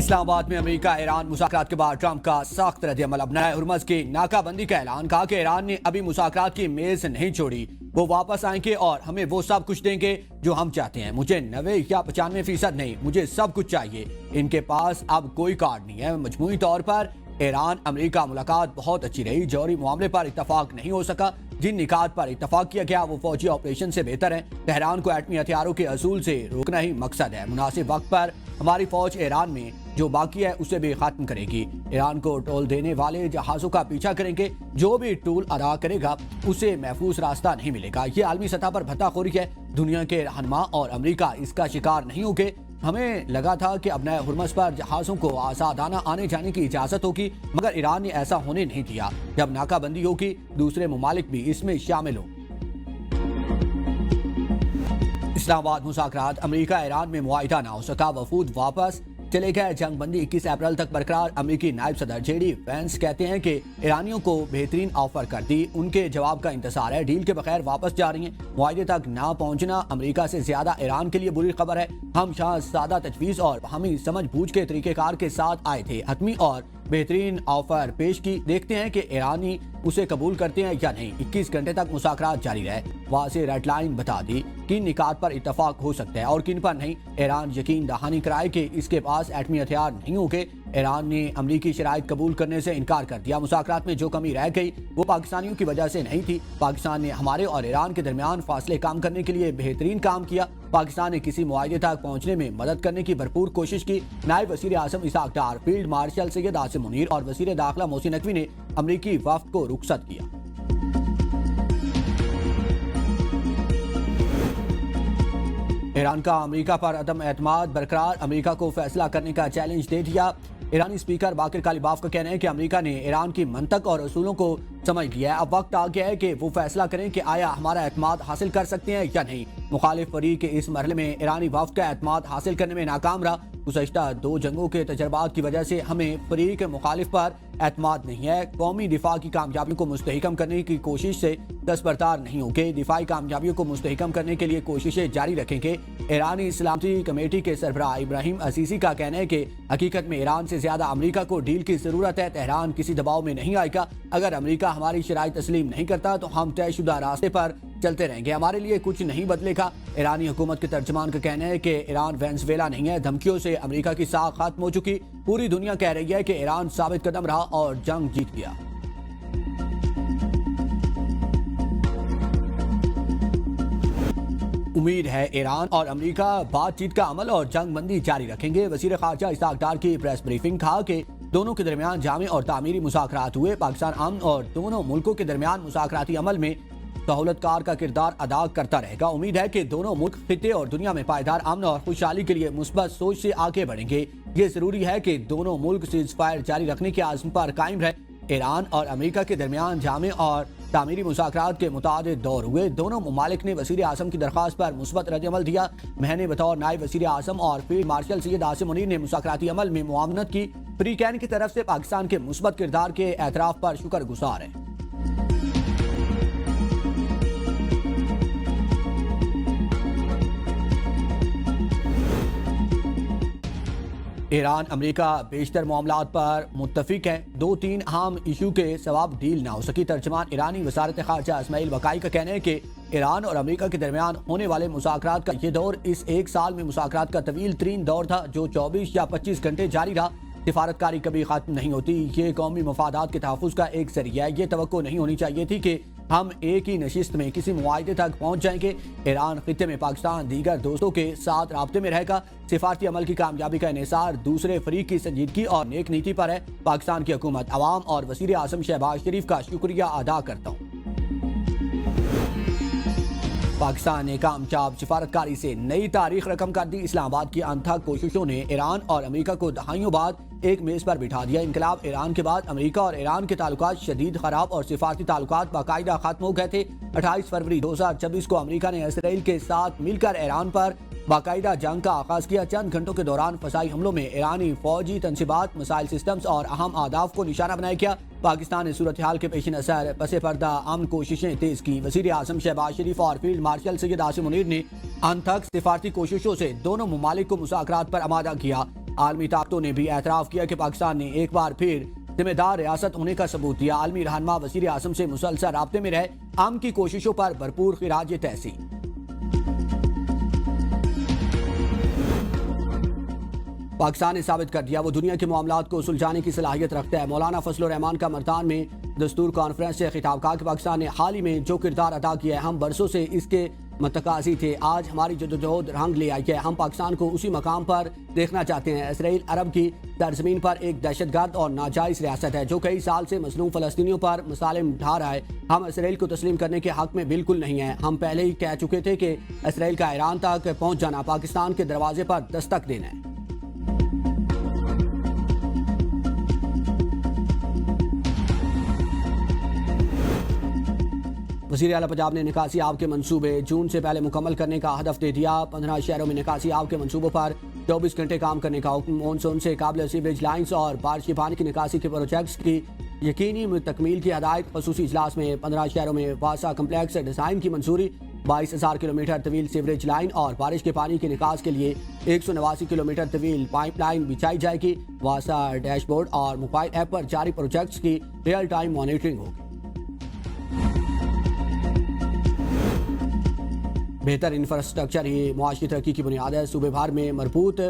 اسلام آباد میں امریکہ ایران مذاکرات کے بعد ٹرمپ کا سخت رد عمل۔ اب نئے ہرمز کی ناکہ بندی کا اعلان، کہا کہ ایران نے ابھی مذاکرات کی میز نہیں چھوڑی، وہ واپس آئیں گے اور ہمیں وہ سب کچھ دیں گے جو ہم چاہتے ہیں۔ مجھے 90 یا 95% نہیں، مجھے سب کچھ چاہیے۔ ان کے پاس اب کوئی کارڈ نہیں ہے۔ مجموعی طور پر ایران امریکہ ملاقات بہت اچھی رہی۔ جوہری معاملے پر اتفاق نہیں ہو سکا، جن نکات پر اتفاق کیا گیا وہ فوجی آپریشن سے بہتر ہے۔ تہران کو ایٹمی ہتھیاروں کے اصول سے روکنا ہی مقصد ہے۔ مناسب وقت پر ہماری فوج ایران میں جو باقی ہے اسے بھی ختم کرے گی۔ ایران کو ٹول دینے والے جہازوں کا پیچھا کریں گے، جو بھی ٹول ادا کرے گا اسے محفوظ راستہ نہیں ملے گا۔ یہ عالمی سطح پر بھتا خوری ہے۔ دنیا کے رہنما اور امریکہ اس کا شکار نہیں ہوگے۔ ہمیں لگا تھا کہ اب نئے ہرمز پر جہازوں کو آزادانہ آنے جانے کی اجازت ہوگی، مگر ایران نے ایسا ہونے نہیں دیا۔ جب ناکہ بندی ہوگی دوسرے ممالک بھی اس میں شامل ہوں۔ اسلام آباد مذاکرات، امریکہ ایران میں معاہدہ نہ ہو سکا، وفود واپس چلے گئے۔ جنگ بندی 21 اپریل تک برقرار۔ امریکی نائب صدر جے ڈی وینس کہتے ہیں کہ ایرانیوں کو بہترین آفر کر دی، ان کے جواب کا انتظار ہے، ڈیل کے بغیر واپس جا رہی ہیں۔ معاہدے تک نہ پہنچنا امریکہ سے زیادہ ایران کے لیے بری خبر ہے۔ ہم سادہ تجویز اور ہمیں سمجھ بوجھ کے طریقہ کار کے ساتھ آئے تھے، حتمی اور بہترین آفر پیش کی، دیکھتے ہیں کہ ایرانی اسے قبول کرتے ہیں یا نہیں۔ 21 گھنٹے تک مذاکرات جاری رہے۔ واضح ریڈ لائن بتا دی کن نکات پر اتفاق ہو سکتا ہے اور کن پر نہیں۔ ایران یقین دہانی کرائے کہ اس کے پاس ایٹمی ہتھیار نہیں ہوں گے۔ ایران نے امریکی شرائط قبول کرنے سے انکار کر دیا۔ مذاکرات میں جو کمی رہ گئی وہ پاکستانیوں کی وجہ سے نہیں تھی۔ پاکستان نے ہمارے اور ایران کے درمیان فاصلے کم کرنے کے لیے بہترین کام کیا۔ پاکستان نے کسی معاہدے تک پہنچنے میں مدد کرنے کی بھرپور کوشش کی۔ نائب وزیر اعظم اسحاق ڈار، فیلڈ مارشل سید عاصم منیر اور وزیر داخلہ محسن نقوی نے امریکی وفد کو رخصت کیا۔ ایران کا امریکہ پر عدم اعتماد برقرار، امریکہ کو فیصلہ کرنے کا چیلنج دے دیا۔ ایرانی اسپیکر باقر کالیباف کا کہنا ہے کہ امریکہ نے ایران کی منطق اور اصولوں کو سمجھ لیا ہے، اب وقت آ گیا ہے کہ وہ فیصلہ کریں کہ آیا ہمارا اعتماد حاصل کر سکتے ہیں یا نہیں۔ مخالف فریق اس مرحلے میں ایرانی وفد کا اعتماد حاصل کرنے میں ناکام رہا۔ گزشتہ 2 جنگوں کے تجربات کی وجہ سے ہمیں فریق مخالف پر اعتماد نہیں ہے۔ قومی دفاع کی کامیابیوں کو مستحکم کرنے کی کوشش سے دستبردار نہیں ہوگے۔ دفاعی کامیابیوں کو مستحکم کرنے کے لیے کوششیں جاری رکھیں گے۔ ایرانی سلامتی کمیٹی کے سربراہ ابراہیم عزیزی کا کہنا ہے کہ حقیقت میں ایران سے زیادہ امریکہ کو ڈیل کی ضرورت ہے۔ تہران کسی دباؤ میں نہیں آئے گا۔ اگر امریکہ ہماری شرائط تسلیم نہیں کرتا تو ہم طے شدہ راستے پر چلتے رہیں گے، ہمارے لیے کچھ نہیں بدلے گا۔ ایرانی حکومت کے ترجمان کا کہنا ہے کہ ایران وینزویلا نہیں ہے، دھمکیوں سے امریکہ کی ساکھ ختم ہو چکی۔ پوری دنیا کہہ رہی ہے کہ ایران ثابت قدم رہا اور جنگ جیت گیا۔ امید ہے ایران اور امریکہ بات چیت کا عمل اور جنگ بندی جاری رکھیں گے۔ وزیر خارجہ اسحاق ڈار کی پریس بریفنگ، کہا کہ دونوں کے درمیان جامع اور تعمیری مذاکرات ہوئے۔ پاکستان امن اور دونوں ملکوں کے درمیان مذاکراتی عمل میں سہولت کار کا کردار ادا کرتا رہے گا۔ امید ہے کہ دونوں ملک خطے اور دنیا میں پائیدار امن اور خوشحالی کے لیے مثبت سوچ سے آگے بڑھیں گے۔ یہ ضروری ہے کہ دونوں ملک سیز فائر جاری رکھنے کے عزم پر قائم رہے۔ ایران اور امریکہ کے درمیان جامع اور تعمیری مذاکرات کے متعدد دور ہوئے۔ دونوں ممالک نے وزیر اعظم کی درخواست پر مثبت رد عمل دیا۔ میں نے بطور نائب وزیر اعظم اور فیلڈ مارشل سید عاصم منیر نے مذاکراتی عمل میں معاونت کی۔ فری کین کی طرف سے پاکستان کے مثبت کردار کے اعتراف پر شکر گزار ہیں۔ ایران امریکہ بیشتر معاملات پر متفق ہیں، 2-3 اہم ایشو کے سبب ڈیل نہ ہو سکی۔ ترجمان ایرانی وزارت خارجہ اسماعیل بقائی کا کہنا ہے کہ ایران اور امریکہ کے درمیان ہونے والے مذاکرات کا یہ دور اس 1 سال میں مذاکرات کا طویل ترین دور تھا، جو 24 یا 25 گھنٹے جاری رہا۔ سفارتکاری کبھی ختم نہیں ہوتی، یہ قومی مفادات کے تحفظ کا ایک ذریعہ ہے۔ یہ توقع نہیں ہونی چاہیے تھی کہ ہم ایک ہی نشست میں کسی معاہدے تک پہنچ جائیں گے۔ ایران خطے میں پاکستان دیگر دوستوں کے ساتھ رابطے میں رہے گا۔ سفارتی عمل کی کامیابی کا انحصار دوسرے فریق کی سنجیدگی اور نیک نیتی پر ہے۔ پاکستان کی حکومت، عوام اور وزیر اعظم شہباز شریف کا شکریہ ادا کرتا ہوں۔ پاکستان نے کامیاب سفارتکاری سے نئی تاریخ رقم کر دی۔ اسلام آباد کی انتھک کوششوں نے ایران اور امریکہ کو دہائیوں بعد ایک میز پر بٹھا دیا۔ انقلاب ایران کے بعد امریکہ اور ایران کے تعلقات شدید خراب اور سفارتی تعلقات باقاعدہ ختم ہو گئے تھے۔ 28 فروری 2026 کو امریکہ نے اسرائیل کے ساتھ مل کر ایران پر باقاعدہ جنگ کا آغاز کیا۔ چند گھنٹوں کے دوران فضائی حملوں میں ایرانی فوجی تنصیبات، مسائل سسٹمز اور اہم اہداف کو نشانہ بنایا گیا۔ پاکستان نے صورتحال کے پیش نظر پس پردہ امن کوششیں تیز کی۔ وزیر اعظم شہباز شریف اور فیلڈ مارشل سید عاصم منیر نے انتھک سفارتی کوششوں سے دونوں ممالک کو مذاکرات پر آمادہ کیا۔ عالمی طاقتوں نے بھی اعتراف کیا کہ پاکستان نے ایک بار پھر ذمہ دار ریاست ہونے کا ثبوت دیا۔ عالمی رہنما وزیر اعظم سے مسلسل رابطے میں رہے، امن کی کوششوں پر بھرپور خراج تحسین۔ پاکستان نے ثابت کر دیا وہ دنیا کے معاملات کو سلجھانے کی صلاحیت رکھتا ہے۔ مولانا فضل الرحمان کا ملتان میں دستور کانفرنس سے خطاب، کہا کہ پاکستان نے حال ہی میں جو کردار ادا کیا ہے ہم برسوں سے اس کے متقاضی تھے۔ آج ہماری جدوجہد رنگ لے آئی ہے، ہم پاکستان کو اسی مقام پر دیکھنا چاہتے ہیں۔ اسرائیل عرب کی سرزمین پر ایک دہشت گرد اور ناجائز ریاست ہے جو کئی سال سے مظلوم فلسطینیوں پر مظالم ڈھا رہا ہے۔ ہم اسرائیل کو تسلیم کرنے کے حق میں بالکل نہیں ہیں۔ ہم پہلے ہی کہہ چکے تھے کہ اسرائیل کا ایران تک پہنچ جانا پاکستان کے دروازے پر دستک دینا ہے۔ وزیر اعلیٰ پنجاب نے نکاسی آب کے منصوبے جون سے پہلے مکمل کرنے کا ہدف دے دیا۔ 15 شہروں میں نکاسی آب کے منصوبوں پر 24 گھنٹے کام کرنے کا حکم۔ مونسون سے قابل سیوریج لائنز اور بارشی پانی کی نکاسی کے پروجیکٹس کی یقینی تکمیل کی ہدایت۔ خصوصی اجلاس میں 15 شہروں میں واسع کمپلیکس ڈیزائن کی منظوری۔ 22,000 کلومیٹر طویل سیوریج لائن اور بارش کے پانی کے نکاس کے لیے 189 کلومیٹر طویل پائپ لائن بچھائی جائے گی۔ واسع ڈیش بورڈ اور موبائل ایپ پر جاری پروجیکٹس کی ریئل ٹائم مانیٹرنگ ہوگی۔ بہتر انفراسٹرکچر ہی معاشی ترقی کی بنیاد ہے۔ صوبے بھر میں مربوط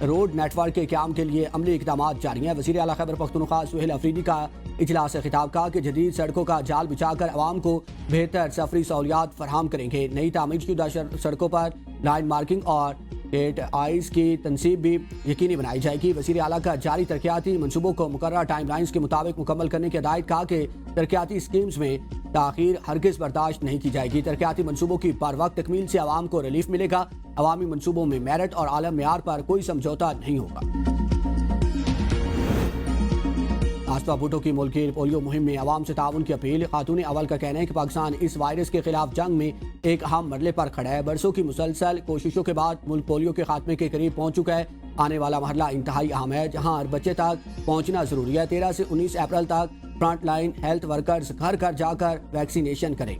روڈ نیٹ ورک کے قیام کے لیے عملی اقدامات جاری ہیں۔ وزیر اعلیٰ خیبر پختونخوا سہیل افریدی کا اجلاس سے خطاب، کہا کہ جدید سڑکوں کا جال بچھا کر عوام کو بہتر سفری سہولیات فراہم کریں گے۔ نئی تعمیر شدہ سڑکوں پر لائن مارکنگ اور گیٹ آئیز کی تنصیب بھی یقینی بنائی جائے گی۔ وزیر اعلیٰ کا جاری ترقیاتی منصوبوں کو مقررہ ٹائم لائنز کے مطابق مکمل کرنے کی ہدایت، کہا کہ ترقیاتی اسکیمز میں تاخیر ہرگز برداشت نہیں کی جائے گی۔ ترقیاتی منصوبوں کی پر وقت تکمیل سے عوام کو ریلیف ملے گا۔ عوامی منصوبوں میں میرٹ اور اعلی معیار پر کوئی سمجھوتہ نہیں ہوگا۔ آصفہ بھٹو کی ملکی پولیو مہم میں عوام سے تعاون کی اپیل۔ خاتون اول کا کہنا ہے کہ پاکستان اس وائرس کے خلاف جنگ میں ایک اہم مرحلے پر کھڑا ہے۔ برسوں کی مسلسل کوششوں کے بعد ملک پولیو کے خاتمے کے قریب پہنچ چکا ہے۔ آنے والا مرحلہ انتہائی اہم ہے جہاں ہر بچے تک پہنچنا ضروری ہے۔ 13 سے 19 اپریل تک فرنٹ لائن ہیلتھ ورکرز گھر گھر جا کر ویکسینیشن کریں۔